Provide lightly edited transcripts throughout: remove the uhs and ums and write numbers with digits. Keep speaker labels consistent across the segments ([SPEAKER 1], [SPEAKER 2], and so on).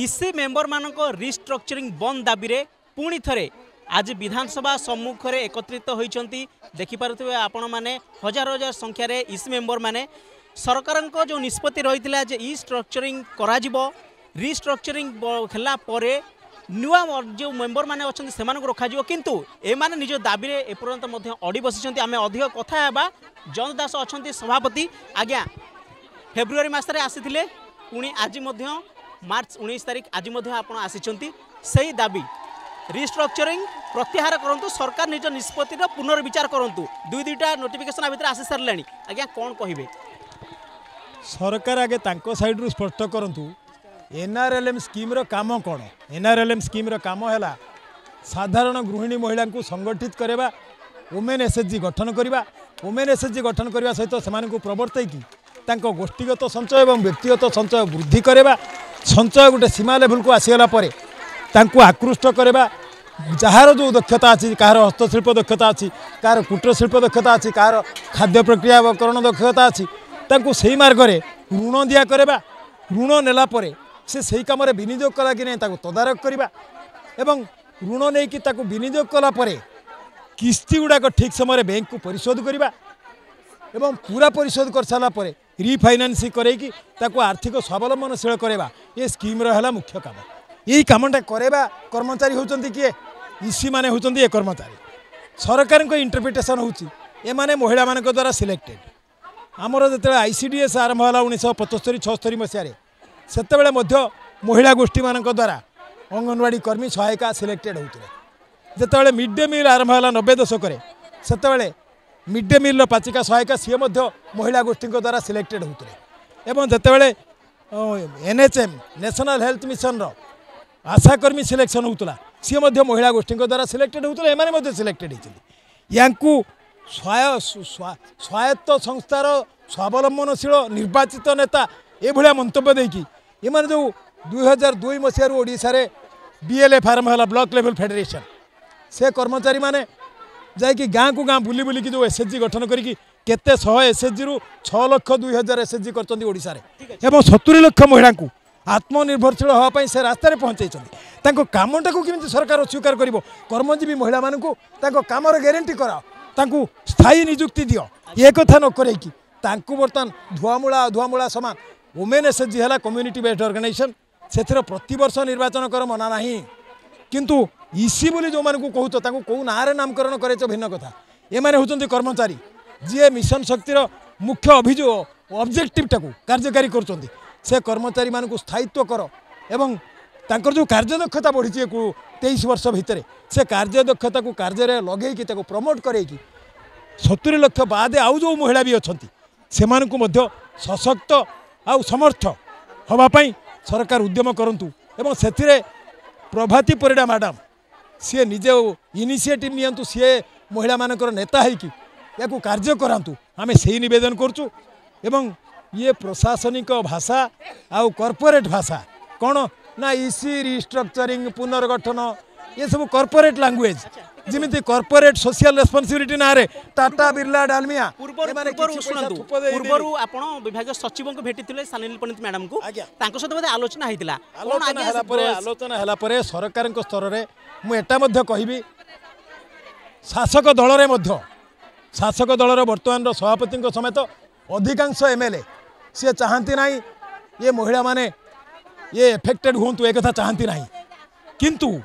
[SPEAKER 1] इसी मेंबर मानक रिस्ट्रक्चरिंग बंद दाबी रे पुणी थरे आज विधानसभा सम्मुख में एकत्रित होती देखिपे आपण मैंने हजार हजार संख्यार इसी मेंबर मैंने सरकार जो निष्पत्ति रही है इ स्ट्रक्चरिंग रिस्ट्रक्चरिंग है नुआ जो मेंबर मैंने अच्छा से रखा किंतु एमाने निज दाबी रे एपर्यंत अड़ी बसी आम अधिक कथा है जयंत दास अच्छा सभापति आज्ञा फेब्रुआरी मसरे आसी पुणी आज मार्च 19 तारीख आज आसी से दाबी रिस्ट्रक्चरिंग प्रत्याहार करूँ सरकार निज निष्पत्ति पुनर्विचार करूँ दुई दुईटा नोटिफिकेशन भितर आसी सारे आज्ञा कौन कहे
[SPEAKER 2] सरकार आगे साइड रू स्पष्ट करूँ एनआरएलएम स्कीम रो काम कौन एनआरएलएम स्कीम रो काम है साधारण गृहिणी महिला को संगठित करवा वुमेन एसएचजी गठन करवा वुमेन एसएचजी गठन करने सहित से प्रवर्तक गोष्ठीगत संचय और व्यक्तिगत संचय वृद्धि करवा संचय गोटे सीमा लेवल को आसीगला आकृष्ट करवा जार जो दक्षता अच्छी कहार हस्तशिल्प दक्षता अच्छी कहार कुटीरशिल्प दक्षता अच्छी कहार खाद्य प्रक्रियाकरण दक्षता अच्छी से मार्ग में ऋण दिया करवा ऋण नेला परे से सही कम विनियोग कला कि नहीं तदारख करवा एवं ऋण नहीं कि विनियोग कला परे किस्ती गुड़ाक ठीक समय बैंक को परिशोध करवा एवं पूरा परिशोध कर सारा पर रिफाइनान्स करैकी आर्थिक स्वावलंबनशील करवा ये स्कीम रहा मुख्य काम यही कामटा करवा कर्मचारी होती किए इसी माने होती ये कर्मचारी सरकार इंटरप्रिटेशन होने महिला मान द्वारा सिलेक्टेड आमर जो आईसीडीएस आरंभ है 1975-76 मसीह से महिला गोष्ठी मान द्वारा अंगनवाड़ी कर्मी सहायिका सिलेक्टेड होते जो मिड डे मिल आरंभ है 90 दशक से मिड डे मिल पाचिका सहायिका सी महिला गोष्ठी द्वारा सिलेक्टेड होते जितेबाला एनएचएम नेशनल हेल्थ मिशन आशाकर्मी सिलेक्शन होता सी महिला गोष्ठी द्वारा सिलेक्टेड होते एम सिलेक्टेड होती स्वायत्त संस्थार स्वावलंबनशील निर्वाचित नेता ये मंतव्य देकी ये जो 2002 मसीह ओडिशा रे बीएलएफ आरंभ है ब्लॉक लेवल फेडरेशन से कर्मचारी माने जाकि गाँ को गाँ बुली बुली जो एसएचजी गठन करके केते 100 एसएचजी रु 6,02,000 एसएचजी करछन्ती ओडिशा रे एवं 70 लाख महिला को आत्मनिर्भरशील होगापी से रास्तार पहुँचाई कामटा को केमी सरकार स्वीकार कर कर्मजीवी महिला मानू काम ग्यारंटी कराओ स्थायी निजुक्ति दियो ये कथा न करैकी बर्तमान धुआमूला सामान वुमेन एसएचजी है कम्युनिटी बेस्ड ऑर्गेनाइजेशन से प्रतिवर्ष निर्वाचन कर मना ना किंतु इसी बोली जो मानू कहूँ कौ ना नामकरण करे भिन्न कथा ये होती कर्मचारी जी मिशन शक्तिर मुख्य अभियोग ऑब्जेक्टिव टाक कार्यकारी कर से कर्मचारी मान को स्थायित्व कर एवं तांकर जो कार्यदक्षता बढ़ी 23 वर्ष भितर से कार्यदक्षता को कार्य लगे प्रमोट करेगी 70 लाख बाद आउ जो महिला भी अच्छा से सशक्त आउ समर्थ होगापी सरकार उद्यम करूँ एवं से प्रभाती परिडा मैडम सी निजे इनिशिएटिव नियंतु सी महिला मानकर नेता है कार्य करातु आम से निवेदन करूँ एवं ये प्रशासनिक भाषा आउ कॉर्पोरेट भाषा कौन ना इसी रिस्ट्रक्चरिंग पुनर्गठन ये सब कॉर्पोरेट लैंग्वेज जिमिति कॉर्पोरेट सोशल रेस्पॉन्सिबिलिटी ना रे टाटा बिरला डालमिया
[SPEAKER 1] पूर्व आपण विभाग सचिव को भेटिथिले सानिल पंडित मैडम को तांको सहित आलोचना होइतिला
[SPEAKER 2] आलोचना हला परे सरकार स्तर रे मु एटा मध्य कहिबी शासक दलर वर्तमान सभापति समेत अधिकांश एमएलए सी चाहती ना ये महिला माने ये एफेक्टेड हूँ एक चाहती ना किंतु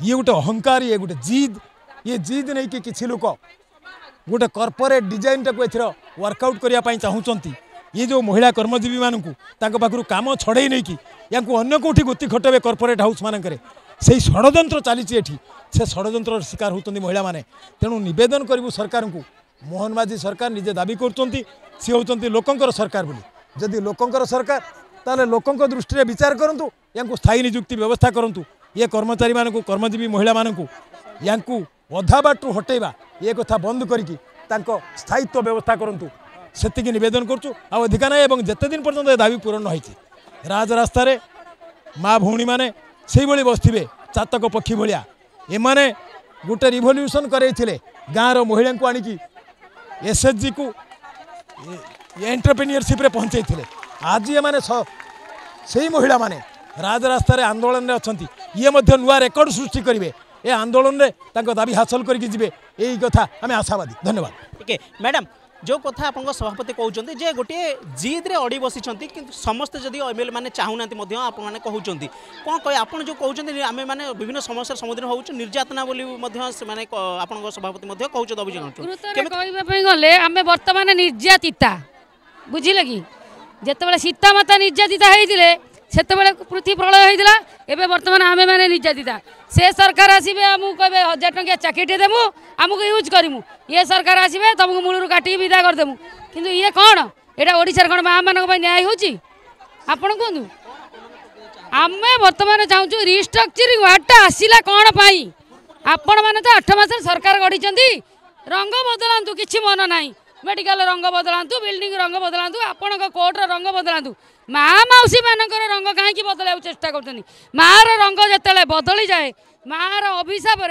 [SPEAKER 2] ये गोटे अहंकार ये गोटे जिद नहीं कि किसी लोक गोटे कॉर्पोरेट डिजाइन टाक एथर वर्कआउट करने चाहूँगी ये जो महिला कर्मजीवी मानू पाखु काम छड़े नहीं कि या अन्य कौटी गति खटेबे कॉर्पोरेट हाउस मानक से षड्यंत्र चली से षड्यंत्र शिकार होती महिला माने तेणु निवेदन करूँ सरकार को मोहन माझी सरकार निजे दाबी कर सी होती लोकंकर सरकार बोली जदि लोकंकर सरकार ताले लोकंक दृष्टि में विचार करूँ या स्थायी निजुक्ति व्यवस्था करूँ ये कर्मचारी मानू कर्मजीवी महिला मानू या अधा बाटू हटेवा ये कथा बंद करके स्थायित्व व्यवस्था करूँ से निवेदन करूँ अधिका ना जिते दिन पर्यटन दाबी पूरण होती राजरास्तार माँ भौणी मैंने से बसवे चातक पक्षी भाया एमाने गोटे रिवोल्यूशन करते गाँव महिला को आणिकी एसएचजी को एंटरप्रेन्योरशिप रे पहुँचे आज ये माने से महिला माने राजरास्तार आंदोलन में अच्छा ये नुआ रेकर्ड सृष्टि करेंगे ए आंदोलन में दाबी हासिल करके जी यही कथा आम आशावादी। धन्यवाद।
[SPEAKER 1] ठीक मैडम जो कथा आप सभापति कहते जे गोटे जिद्रे अड़ी बसी समस्ते जदि एमएलए मैंने चाहूना आपने कहते कौन कह आप जो कहते आम मैंने विभिन्न समस्या सम्मुखीन हो निर्यातना बोली आप सभापति कहते अभियोग
[SPEAKER 3] गले आम बर्तमान निर्यातिता बुझिले कि जिते सीतामाता निर्यातिता होते से पृथ्वी प्रलय होता एवं बर्तमान आम मैंने निर्यातिता से सरकार आसवे आमको कहे 1000 टंकिया चाकरी देमु आमको यूज करमु ये सरकार आसवे तुमको मूलर काटिक विदा करदेमु किंतु ये कौन यहाँ ओडिशार कौन माँ मान न्याय होची आपण कहतु आम बर्तमान चाहूँ रिस्ट्रक्चरिंग वार्डटा आसला कौन पाई आपण मैंने तो 8 मास सरकार गढ़ी रंग बदलांतु किसी मन ना मेडिकल रंग बदलांतु बिल्डिंग रंग बदलांतु आपण कोर्टर रंग बदलांतु माँ मौसी मानकर रंग कहीं बदल चेष्टा कर माँ रंग जिते बदली जाए माँ अभिशाप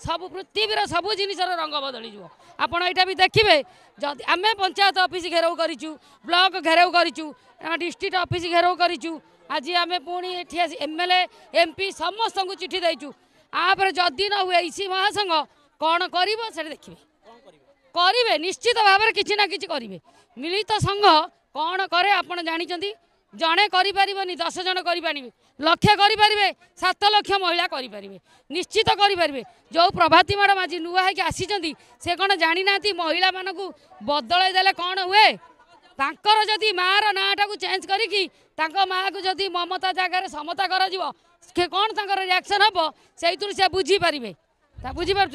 [SPEAKER 3] सब पृथ्वीर सब जिनसर रंग बदली जाओ आपड़ यहाँ भी देखिए जदि आम पंचायत ऑफिस घेराव करूँ ब्लॉक घेराव करूँ डिस्ट्रिक्ट ऑफिस घेराव करूँ आज आम पुणी एमएलए एमपी समस्त को चिठी देचु आप जदि न हुए इसी महासंघ कौन कर देखिए करेंगे निश्चित भाव में किसी ना कि करेंगे मिलित संघ कौन करे आप जानते जड़े करें 10 जन करें लक्ष करें 7 लाख महिला करें निश्चित करें जो प्रभाती मैडम आज नुआ है आसी से कौन जानी ना महिला मान को बदल देले कौन हुए तांकर जदि माँ नाटा को चेंज करी माँ को जदि ममता जगार समता कर कौन तांकर रिएक्शन हम से बुझीपारे बुझीपार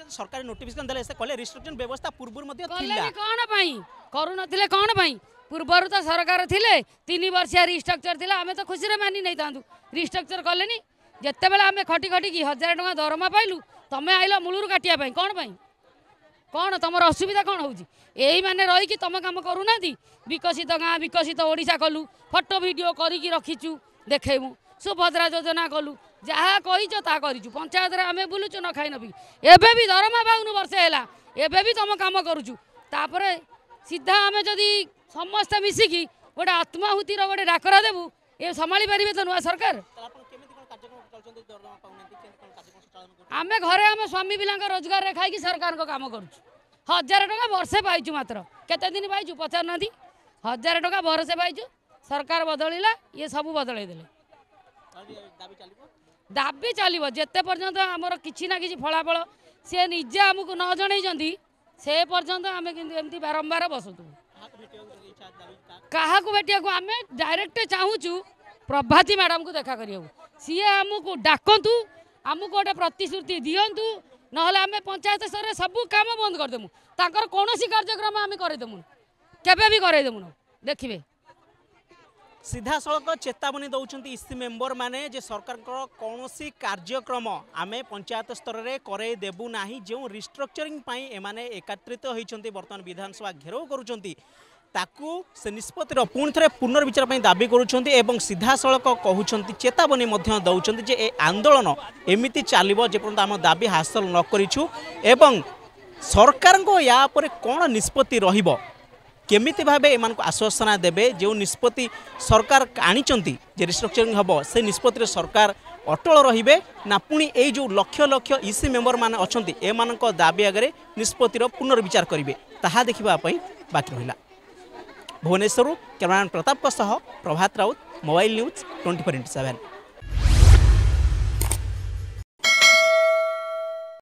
[SPEAKER 1] सरकार नोटिफिकेशन देले से कहले रिस्ट्रिक्शन व्यवस्था पूर्व मध्ये
[SPEAKER 3] थिला कोन पई करू नथिले कोन पई पूर्वर तो सरकार थिले 3 वर्षिया रिस्ट्रक्चर थिला हमें तो खुशी रे मानी नै तांतु रिस्ट्रक्चर कलेनी जत्ते बेला हमें खटी खटी की 1000 टका दरमा पाइलु तमे आइलो मूलुर काटिया पई कोन तमर असुविधा कोन होउची एही माने रही कि तम काम करू नादी विकसित गाँ विकसित ओडिशा कलु फोटो वीडियो करी की रखिचु देखेमु सुभद्रा योजना कलु जहाँ कहीच ता करूँ पंचायत आम बुलुचु न खाई नपी एबे भी दरमा पाऊनु वर्षे है एबे भी तुम काम करुचु तापर सीधा आम जदि समस्ते मिसिकी गोटे आत्माहुतिर गोटे डाकरा देवु ये संभाली पारे तो नुआ सरकार आम घरे आम स्वामी पिला रोजगार रे खाई सरकार को काम करुचु 1000 टका वर्षे पाइचु मात्र केते दिन पाइचु पचार ना 1000 टका वर्षे पाइचु सरकार बदलिला ये सब बदल देले दाबी चलो जिते पर्यंत आमर कि ना कि फलाफल सी निजे आमको न जन से पर्यंत आम एमती बारंबार बसतु क्या भेटिया आम डायरेक्ट चाहूँ प्रभाती मैडम को देखा करिया सी आमको डाकतु आमको गोटे प्रतिश्रुति दिंतु ना आम पंचायत स्तर में सब काम बंद करदेमु ताकर कौन कार्यक्रम आम करदेमु केबे भी करदेमु देखिए
[SPEAKER 1] सीधा सड़क चेतावनी दौरान इसी मेंबर माने जे सरकार कौन कार्यक्रम आम पंचायत स्तर में करे देबू ना जो रिस्ट्रक्चरिंग एमाने एकत्रित होती बर्तमान विधानसभा घेराव करुँच ताकू से निष्पत्तिर पुणी थे पुनर्विचार दाबी करुँच सीधा सड़क कहते चेतावनी दौरान जे ए आंदोलन एमती चलो जेपर्यंत आम दाबी हासिल न करूँ एवं सरकार को या पर कौन निष्पत्ति रहिबो केमिति भाबे एमान को आश्वासना देबे जो निष्पत्ति सरकार आनिचंती जे रिस्ट्रक्चरिंग हबो से निष्पत्ति सरकार अटल रहिबे ना पुणी ए जो लक्ष लक्ष इसी मेंबर माने अछंती एमान को दाबी आगरे निष्पत्तिर पुनर्विचार करिवे ताहा देखिबा पई बाकी रहिला। भुवनेश्वर कैमरामैन प्रताप सह प्रभात राउत मोबाइल न्यूज 24x7।